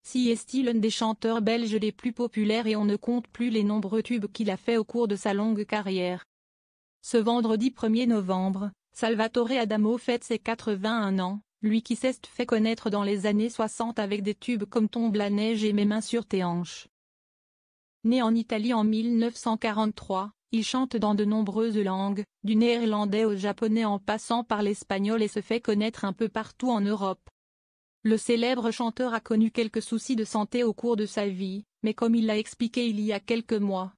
Si est l'un des chanteurs belges les plus populaires et on ne compte plus les nombreux tubes qu'il a fait au cours de sa longue carrière. Ce vendredi 1er novembre, Salvatore Adamo fête ses 81 ans, lui qui s'est fait connaître dans les années 60 avec des tubes comme Tombe la neige et Mes mains sur tes hanches. Né en Italie en 1943, il chante dans de nombreuses langues, du néerlandais au japonais en passant par l'espagnol et se fait connaître un peu partout en Europe. Le célèbre chanteur a connu quelques soucis de santé au cours de sa vie, mais comme il l'a expliqué il y a quelques mois,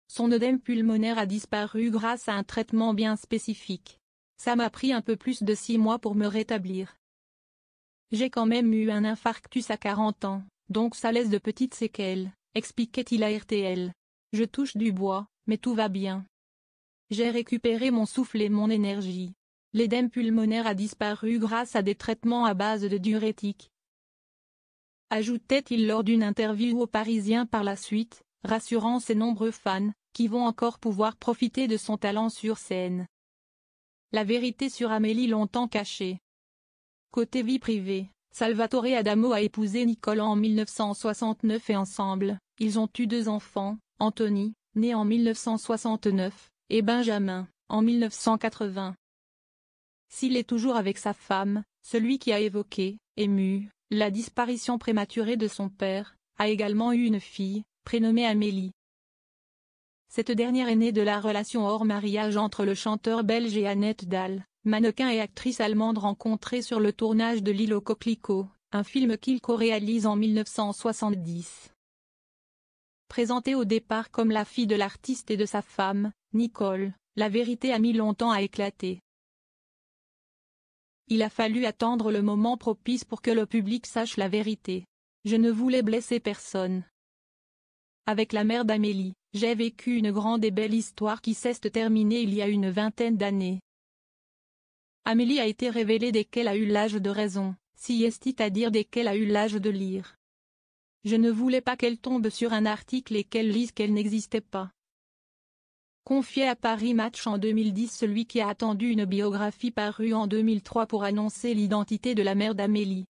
son œdème pulmonaire a disparu grâce à un traitement bien spécifique. Ça m'a pris un peu plus de 6 mois pour me rétablir. J'ai quand même eu un infarctus à 40 ans, donc ça laisse de petites séquelles, expliquait-il à RTL. Je touche du bois, mais tout va bien. J'ai récupéré mon souffle et mon énergie. L'édème pulmonaire a disparu grâce à des traitements à base de diurétiques. Ajoutait-il lors d'une interview au Parisien par la suite, rassurant ses nombreux fans, qui vont encore pouvoir profiter de son talent sur scène. La vérité sur Amélie longtemps cachée. Côté vie privée, Salvatore Adamo a épousé Nicole en 1969 et ensemble, ils ont eu 2 enfants, Anthony, né en 1969, et Benjamin, en 1980. S'il est toujours avec sa femme, celui qui a évoqué, ému, la disparition prématurée de son père, a également eu une fille, prénommée Amélie. Cette dernière est née de la relation hors mariage entre le chanteur belge et Annette Dahl, mannequin et actrice allemande rencontrée sur le tournage de L'île aux coquelicots, un film qu'il co-réalise en 1970. Présentée au départ comme la fille de l'artiste et de sa femme, Nicole, la vérité a mis longtemps à éclater. Il a fallu attendre le moment propice pour que le public sache la vérité. Je ne voulais blesser personne. Avec la mère d'Amélie, j'ai vécu une grande et belle histoire qui s'est terminée il y a une vingtaine d'années. Amélie a été révélée dès qu'elle a eu l'âge de raison, c'est-à-dire dès qu'elle a eu l'âge de lire. Je ne voulais pas qu'elle tombe sur un article et qu'elle lise qu'elle n'existait pas. Confié à Paris Match en 2010, celui qui a attendu une biographie parue en 2003 pour annoncer l'identité de la mère d'Amélie.